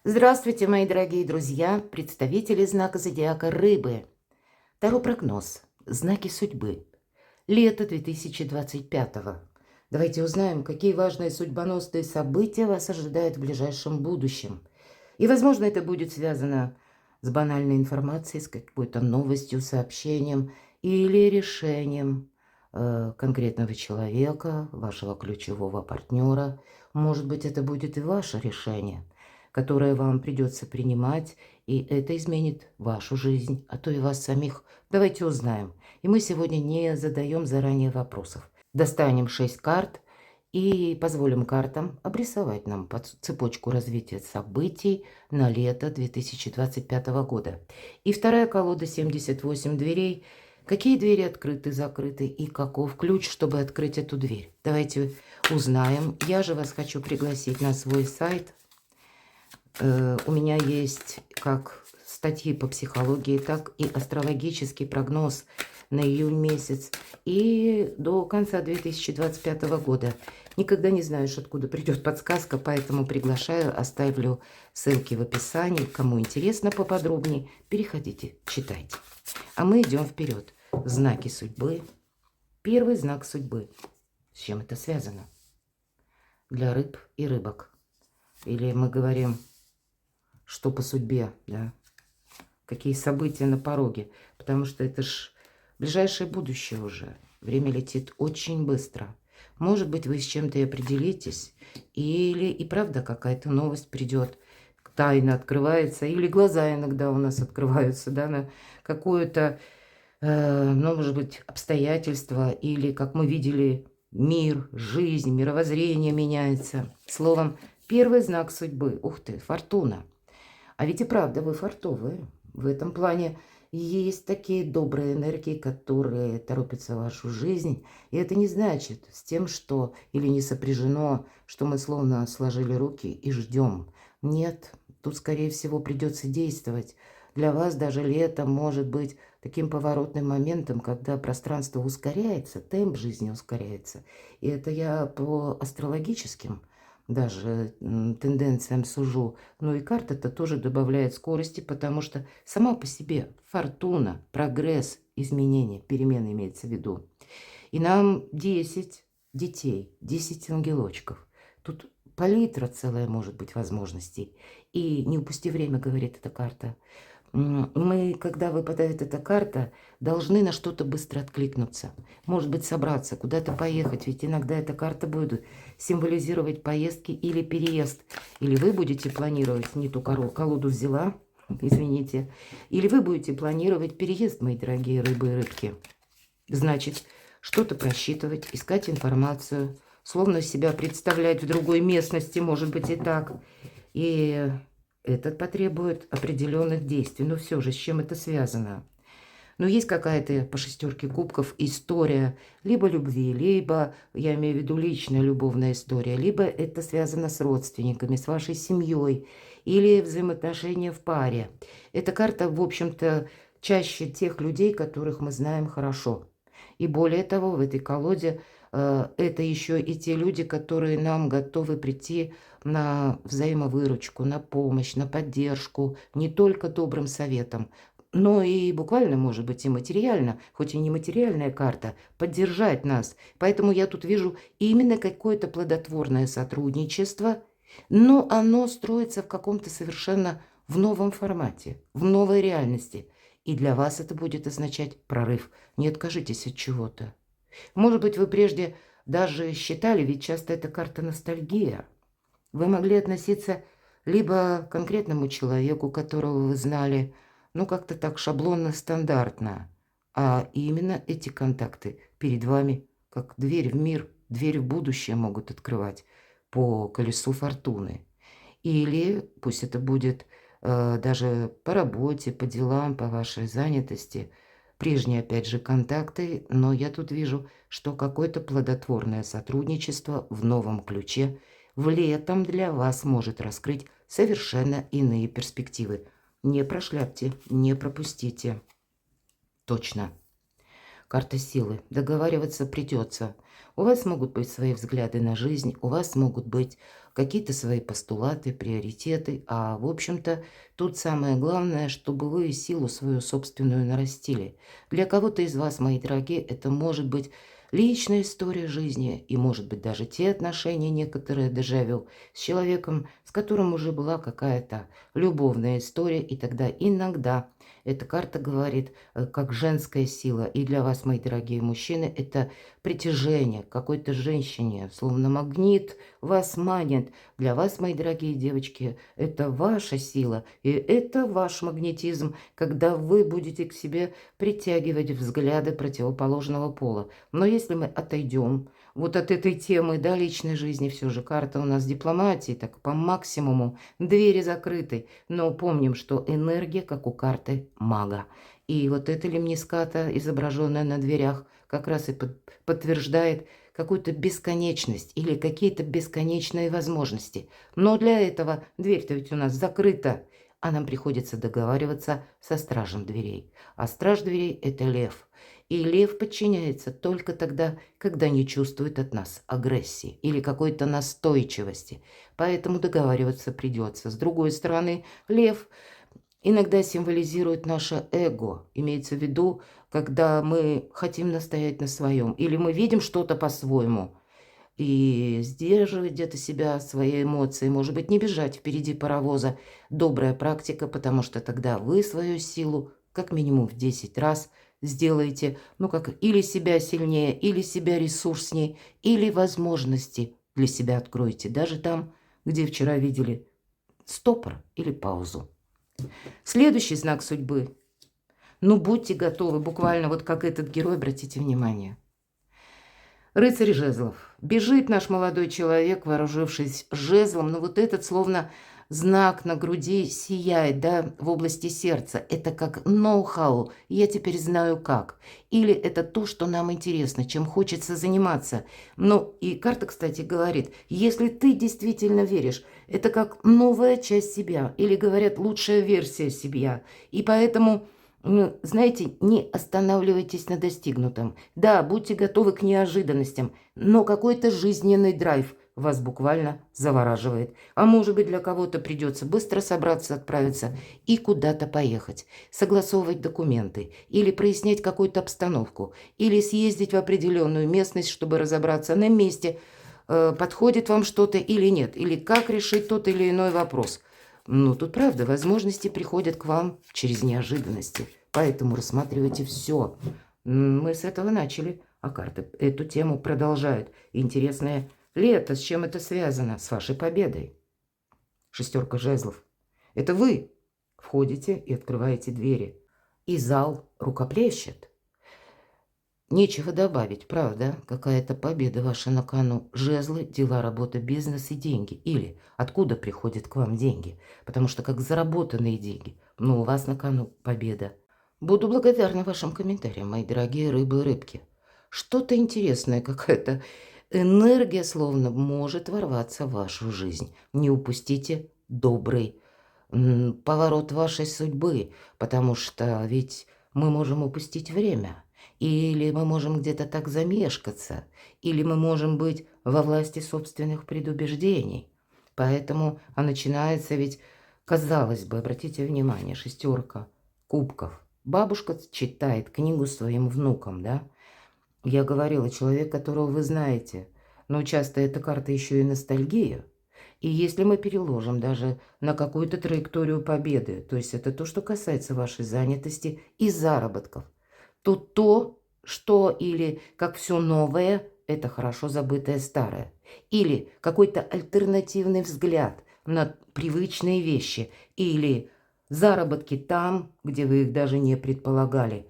Здравствуйте, мои дорогие друзья, представители знака зодиака Рыбы. Таро-прогноз. Знаки судьбы. Лето 2025. Давайте узнаем, какие важные судьбоносные события вас ожидают в ближайшем будущем. И, возможно, это будет связано с банальной информацией, с какой-то новостью, сообщением или решением конкретного человека, вашего ключевого партнера. Может быть, это будет и ваше решение, которое вам придется принимать, и это изменит вашу жизнь, а то и вас самих. Давайте узнаем. И мы сегодня не задаем заранее вопросов. Достанем 6 карт и позволим картам обрисовать нам цепочку развития событий на лето 2025 года. И вторая колода 78 дверей. Какие двери открыты, закрыты и каков ключ, чтобы открыть эту дверь? Давайте узнаем. Я же вас хочу пригласить на свой сайт. У меня есть как статьи по психологии, так и астрологический прогноз на июнь месяц и до конца 2025 года. Никогда не знаешь, откуда придет подсказка, поэтому приглашаю, оставлю ссылки в описании. Кому интересно поподробнее, переходите, читайте. А мы идем вперед. Знаки судьбы. Первый знак судьбы. С чем это связано? Для рыб и рыбок. Или мы говорим, что по судьбе, да? Какие события на пороге. Потому что это ж ближайшее будущее уже. Время летит очень быстро. Может быть, вы с чем-то и определитесь. Или и правда какая-то новость придет. Тайна открывается. Или глаза иногда у нас открываются, да, на какое-то, ну, может быть, обстоятельства. Или, как мы видели, мир, жизнь, мировоззрение меняется. Словом, первый знак судьбы. Ух ты, фортуна. А ведь и правда вы фартовые. В этом плане есть такие добрые энергии, которые торопятся в вашу жизнь. И это не значит с тем, что или не сопряжено, что мы словно сложили руки и ждем. Нет, тут, скорее всего, придется действовать. Для вас даже лето может быть таким поворотным моментом, когда пространство ускоряется, темп жизни ускоряется. И это я по астрологическим даже тенденциям сужу. Ну и карта-то тоже добавляет скорости, потому что сама по себе фортуна, прогресс, изменения, перемены имеется в виду. И нам 10 детей, 10 ангелочков. Тут палитра целая может быть возможностей. И не упусти время, говорит эта карта. Мы, когда выпадает эта карта, должны на что-то быстро откликнуться. Может быть, собраться, куда-то поехать. Ведь иногда эта карта будет символизировать поездки или переезд. Или вы будете планировать, не ту колоду взяла, извините. Или вы будете планировать переезд, мои дорогие рыбы и рыбки. Значит, что-то просчитывать, искать информацию, словно себя представлять в другой местности, может быть и так. И это потребует определенных действий. Но все же, с чем это связано? Но есть какая-то по шестерке кубков история либо любви, либо, я имею в виду, личная любовная история, либо это связано с родственниками, с вашей семьей или взаимоотношения в паре. Эта карта, в общем-то, чаще тех людей, которых мы знаем хорошо. И более того, в этой колоде это еще и те люди, которые нам готовы прийти на взаимовыручку, на помощь, на поддержку, не только добрым советом, но и буквально, может быть, и материально, хоть и не материальная карта, поддержать нас. Поэтому я тут вижу именно какое-то плодотворное сотрудничество, но оно строится в каком-то совершенно в новом формате, в новой реальности. И для вас это будет означать прорыв. Не откажитесь от чего-то. Может быть, вы прежде даже считали, ведь часто это карта ностальгия. Вы могли относиться либо к конкретному человеку, которого вы знали, ну как-то так шаблонно, стандартно, а именно эти контакты перед вами, как дверь в мир, дверь в будущее могут открывать по колесу фортуны. Или пусть это будет даже по работе, по делам, по вашей занятости, прежние, опять же, контакты, но я тут вижу, что какое-то плодотворное сотрудничество в новом ключе в летом для вас может раскрыть совершенно иные перспективы. Не прошляпьте, не пропустите. Точно. Карта силы. Договариваться придется. У вас могут быть свои взгляды на жизнь, у вас могут быть какие-то свои постулаты, приоритеты. А, в общем-то, тут самое главное, чтобы вы силу свою собственную нарастили. Для кого-то из вас, мои дорогие, это может быть личная история жизни и, может быть, даже те отношения некоторые дежавю с человеком, с которым уже была какая-то любовная история. И тогда иногда эта карта говорит, как женская сила. И для вас, мои дорогие мужчины, это притяжение к какой-то женщине, словно магнит вас манит. Для вас, мои дорогие девочки, это ваша сила, и это ваш магнетизм, когда вы будете к себе притягивать взгляды противоположного пола. Но если мы отойдем вот от этой темы, да, личной жизни, все же карта у нас дипломатии, так по максимуму, двери закрыты, но помним, что энергия, как у карты мага. И вот эта лемниската, изображенная на дверях, как раз и подтверждает какую-то бесконечность или какие-то бесконечные возможности. Но для этого дверь-то ведь у нас закрыта, а нам приходится договариваться со стражем дверей. А страж дверей – это лев. И лев подчиняется только тогда, когда не чувствует от нас агрессии или какой-то настойчивости. Поэтому договариваться придется. С другой стороны, лев иногда символизирует наше эго. Имеется в виду, когда мы хотим настоять на своем, или мы видим что-то по-своему, и сдерживать где-то себя, свои эмоции, может быть, не бежать впереди паровоза. Добрая практика, потому что тогда вы свою силу как минимум в 10 раз сделаете, ну, как или себя сильнее, или себя ресурснее, или возможности для себя откроете, даже там, где вчера видели стопор или паузу. Следующий знак судьбы. Ну, будьте готовы, буквально вот как этот герой, обратите внимание. Рыцарь жезлов. Бежит наш молодой человек, вооружившись жезлом, но вот этот словно знак на груди сияет, да, в области сердца. Это как ноу-хау, я теперь знаю как. Или это то, что нам интересно, чем хочется заниматься. Ну, и карта, кстати, говорит, если ты действительно веришь, это как новая часть себя, или, говорят, лучшая версия себя. И поэтому... знаете, не останавливайтесь на достигнутом. Да, будьте готовы к неожиданностям, но какой-то жизненный драйв вас буквально завораживает. А может быть, для кого-то придется быстро собраться, отправиться и куда-то поехать, согласовывать документы, или прояснять какую-то обстановку, или съездить в определенную местность, чтобы разобраться на месте, подходит вам что-то или нет, или как решить тот или иной вопрос. Ну, тут правда, возможности приходят к вам через неожиданности. Поэтому рассматривайте все. Мы с этого начали, а карты эту тему продолжают. Интересное лето, с чем это связано? С вашей победой. Шестерка жезлов. Это вы входите и открываете двери. И зал рукоплещет. Нечего добавить, правда? Какая-то победа ваша на кону. Жезлы, дела, работа, бизнес и деньги. Или откуда приходят к вам деньги? Потому что как заработанные деньги. Но у вас на кону победа. Буду благодарна вашим комментариям, мои дорогие рыбы и рыбки. Что-то интересное, какая-то энергия словно может ворваться в вашу жизнь. Не упустите добрый поворот вашей судьбы, потому что ведь мы можем упустить время. Или мы можем где-то так замешкаться, или мы можем быть во власти собственных предубеждений. Поэтому, начинается ведь, казалось бы, обратите внимание, шестерка кубков. Бабушка читает книгу своим внукам, да? Я говорила, человек, которого вы знаете, но часто эта карта еще и ностальгия. И если мы переложим даже на какую-то траекторию победы, то есть это то, что касается вашей занятости и заработков, то, что или как все новое, это хорошо забытое старое. Или какой-то альтернативный взгляд на привычные вещи. Или заработки там, где вы их даже не предполагали.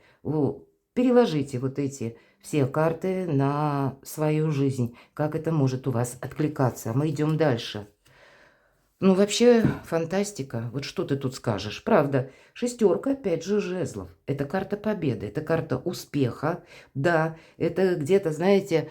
Переложите вот эти все карты на свою жизнь. Как это может у вас откликаться? Мы идем дальше. Ну, вообще, фантастика. Вот что ты тут скажешь? Правда, шестерка, опять же, жезлов. Это карта победы, это карта успеха. Да, это где-то, знаете,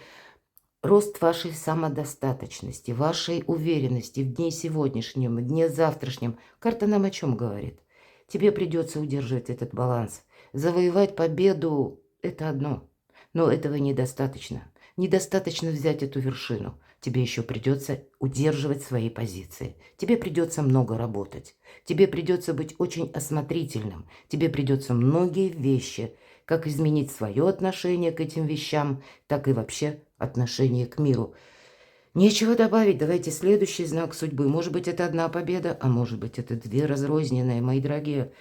рост вашей самодостаточности, вашей уверенности в дне сегодняшнем, в дне завтрашнем. Карта нам о чем говорит? Тебе придется удерживать этот баланс. Завоевать победу – это одно, но этого недостаточно. недостаточно взять эту вершину. Тебе еще придется удерживать свои позиции. Тебе придется много работать. Тебе придется быть очень осмотрительным. Тебе придется многие вещи, как изменить свое отношение к этим вещам, так и вообще отношение к миру. Нечего добавить. Давайте следующий знак судьбы. Может быть, это одна победа, а может быть, это две разрозненные, мои дорогие.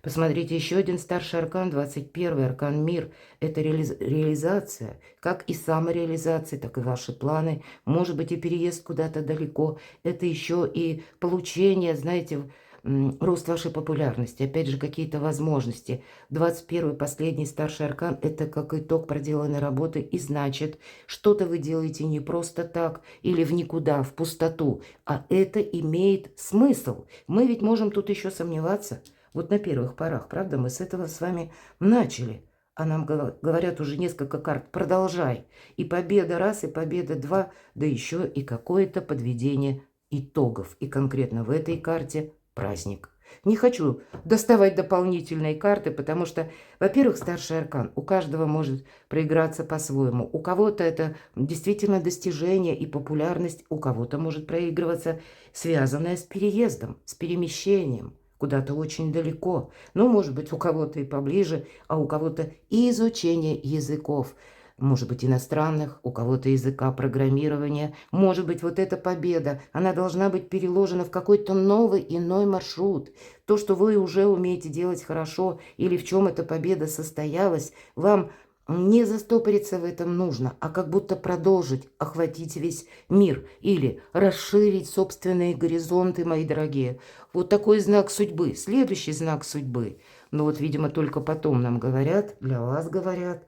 Посмотрите, еще один старший аркан, 21-й аркан мир. Это реализация, как и самореализация, так и ваши планы. Может быть, и переезд куда-то далеко. Это еще и получение, знаете, рост вашей популярности. Опять же, какие-то возможности. 21-й, последний старший аркан, это как итог проделанной работы. И значит, что-то вы делаете не просто так или в никуда, в пустоту, а это имеет смысл. Мы ведь можем тут еще сомневаться. Вот на первых порах, правда, мы с этого с вами начали. А нам говорят уже несколько карт, продолжай. И победа раз, и победа два, да еще и какое-то подведение итогов. И конкретно в этой карте праздник. Не хочу доставать дополнительные карты, потому что, во-первых, старший аркан у каждого может проиграться по-своему. У кого-то это действительно достижение и популярность, у кого-то может проигрываться, связанное с переездом, с перемещением куда-то очень далеко. Ну, может быть, у кого-то и поближе, а у кого-то и изучение языков. Может быть, иностранных, у кого-то языка программирования. Может быть, вот эта победа, она должна быть переложена в какой-то новый, иной маршрут. То, что вы уже умеете делать хорошо, или в чем эта победа состоялась, вам не застопориться в этом нужно, а как будто продолжить, охватить весь мир или расширить собственные горизонты, мои дорогие. Вот такой знак судьбы. Следующий знак судьбы. Но вот, видимо, только потом нам говорят, для вас говорят,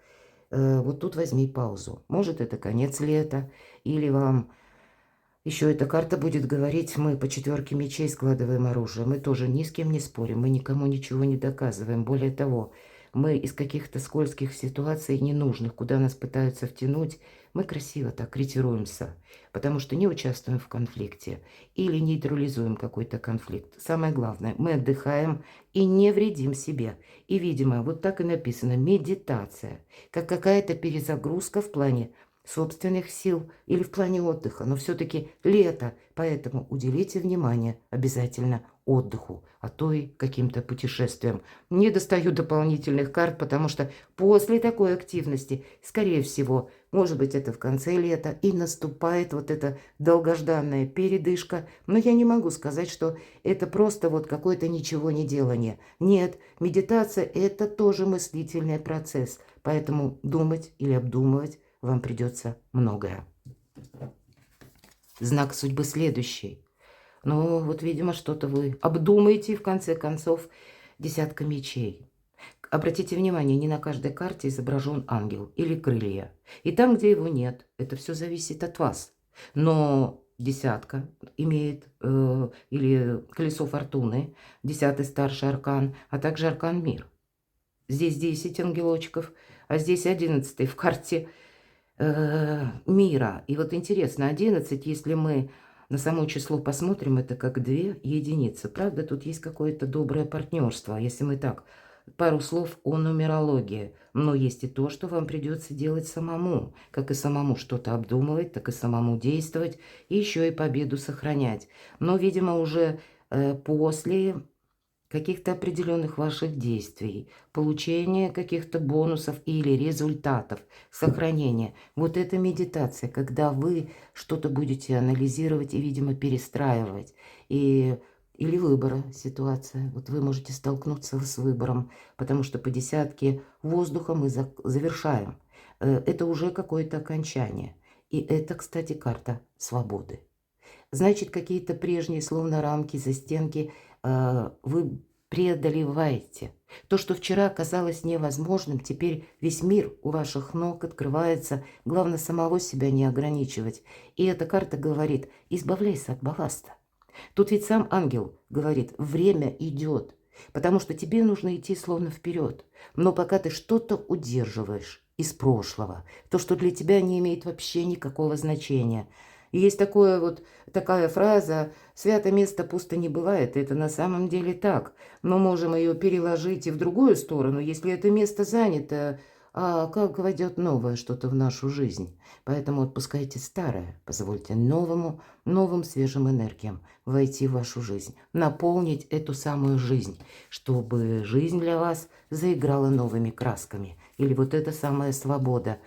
вот тут возьми паузу. Может, это конец лета, или вам еще эта карта будет говорить, мы по 4 мечей складываем оружие. Мы тоже ни с кем не спорим, мы никому ничего не доказываем. Более того, мы из каких-то скользких ситуаций ненужных, куда нас пытаются втянуть, мы красиво так ретируемся, потому что не участвуем в конфликте или нейтрализуем какой-то конфликт. Самое главное, мы отдыхаем и не вредим себе. И, видимо, вот так и написано, медитация, как какая-то перезагрузка в плане собственных сил или в плане отдыха, но все-таки лето, поэтому уделите внимание обязательно отдыху, а то и каким-то путешествиям. Не достаю дополнительных карт, потому что после такой активности, скорее всего, может быть, это в конце лета, и наступает вот эта долгожданная передышка, но я не могу сказать, что это просто вот какое-то ничего не делание. Нет, медитация – это тоже мыслительный процесс, поэтому думать или обдумывать вам придется многое. Знак судьбы следующий. Ну, вот, видимо, что-то вы обдумаете, в конце концов, 10 мечей. Обратите внимание, не на каждой карте изображен ангел или крылья. И там, где его нет, это все зависит от вас. Но 10 имеет, или колесо фортуны, 10-й старший аркан, а также аркан мир. Здесь 10 ангелочков, а здесь 11 в карте мира. И вот интересно, 11, если мы на само число посмотрим, это как 2 единицы. Правда, тут есть какое-то доброе партнерство, если мы так, пару слов о нумерологии. Но есть и то, что вам придется делать самому. Как и самому что-то обдумывать, так и самому действовать, и еще и победу сохранять. Но, видимо, уже после каких-то определенных ваших действий, получения каких-то бонусов или результатов, сохранения. Вот это медитация, когда вы что-то будете анализировать и, видимо, перестраивать. Или выбора ситуация. Вот вы можете столкнуться с выбором, потому что по 10 воздуха мы завершаем. Это уже какое-то окончание. И это, кстати, карта свободы. Значит, какие-то прежние, словно рамки, застенки вы преодолеваете. То, что вчера казалось невозможным, теперь весь мир у ваших ног открывается. Главное, самого себя не ограничивать. И эта карта говорит, избавляйся от балласта. Тут ведь сам ангел говорит, время идет, потому что тебе нужно идти словно вперед. Но пока ты что-то удерживаешь из прошлого, то, что для тебя не имеет вообще никакого значения. И есть такая фраза «свято место пусто не бывает». Это на самом деле так. Мы можем ее переложить и в другую сторону. Если это место занято а как войдет новое что-то в нашу жизнь. Поэтому отпускайте старое, позвольте новым свежим энергиям войти в вашу жизнь, наполнить эту самую жизнь, чтобы жизнь для вас заиграла новыми красками. Или вот эта самая свобода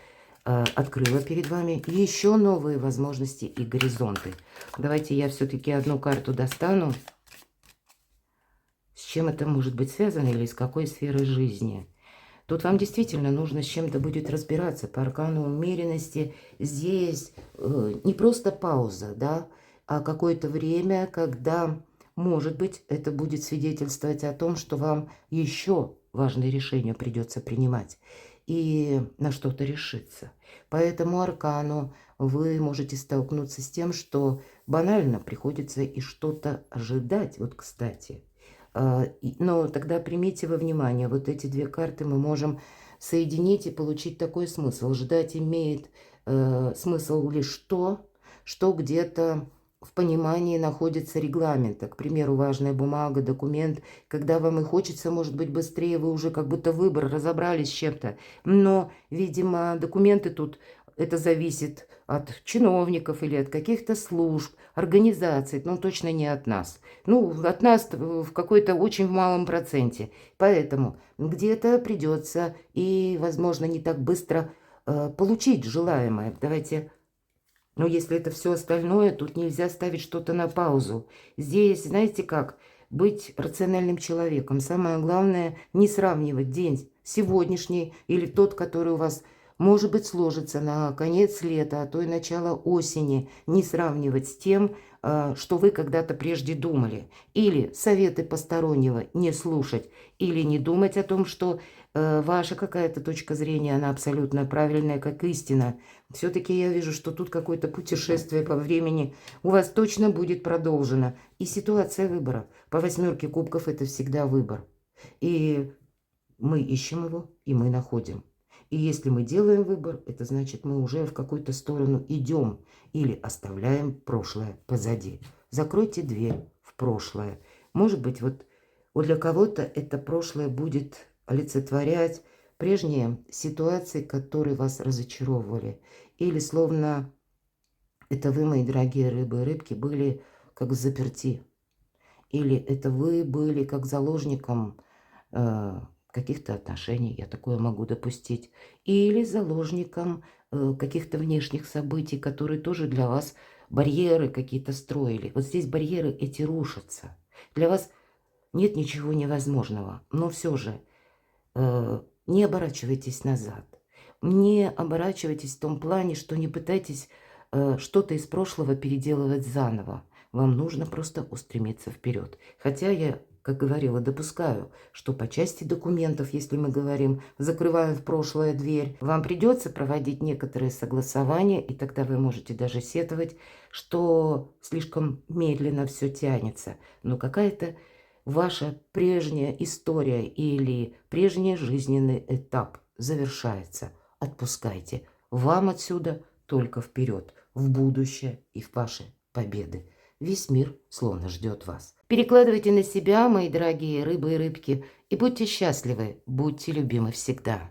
открыла перед вами еще новые возможности и горизонты. Давайте я все-таки одну карту достану. С чем это может быть связано или с какой сферой жизни? Тут вам действительно нужно с чем-то будет разбираться. По аркану умеренности здесь не просто пауза, да, а какое-то время, когда, может быть, это будет свидетельствовать о том, что вам еще важные решения придется принимать и на что-то решиться. По этому аркану вы можете столкнуться с тем, что банально приходится и что-то ожидать. Вот, кстати. Но тогда примите во внимание, вот эти две карты мы можем соединить и получить такой смысл. Ждать имеет смысл лишь то, что где-то в понимании находится регламента. К примеру, важная бумага, документ. Когда вам и хочется, может быть, быстрее, вы уже как будто выбор, разобрались с чем-то. Но, видимо, документы тут, это зависит от чиновников или от каких-то служб, организаций, но точно не от нас. Ну, от нас в какой-то очень малом проценте. Поэтому где-то придется и, возможно, не так быстро получить желаемое. Давайте... Но если это все остальное, тут нельзя ставить что-то на паузу. Здесь, знаете как, быть рациональным человеком. Самое главное, не сравнивать день сегодняшний или тот, который у вас, может быть, сложится на конец лета, а то и начало осени. Не сравнивать с тем, что вы когда-то прежде думали. Или советы постороннего не слушать. Или не думать о том, что ваша какая-то точка зрения, она абсолютно правильная, как истина. Все-таки я вижу, что тут какое-то путешествие по времени у вас точно будет продолжено. И ситуация выбора. По 8 кубков это всегда выбор. И мы ищем его, и мы находим. И если мы делаем выбор, это значит, мы уже в какую-то сторону идем или оставляем прошлое позади. Закройте дверь в прошлое. Может быть, вот для кого-то это прошлое будет олицетворять прежние ситуации, которые вас разочаровывали. Или словно это вы, мои дорогие рыбы и рыбки, были как заперти. Или это вы были как заложником каких-то отношений, я такое могу допустить. Или заложником каких-то внешних событий, которые тоже для вас барьеры какие-то строили. Вот здесь барьеры эти рушатся. Для вас нет ничего невозможного. Но все же не оборачивайтесь назад. Не оборачивайтесь в том плане, что не пытайтесь что-то из прошлого переделывать заново. Вам нужно просто устремиться вперед. Хотя я, как говорила, допускаю, что по части документов, если мы говорим, закрываем в прошлое дверь, вам придется проводить некоторые согласования, и тогда вы можете даже сетовать, что слишком медленно все тянется. Но какая-то ваша прежняя история или прежний жизненный этап завершается. Отпускайте. Вам отсюда только вперед, в будущее и в ваши победы. Весь мир словно ждет вас. Перекладывайте на себя, мои дорогие рыбы и рыбки, и будьте счастливы, будьте любимы всегда.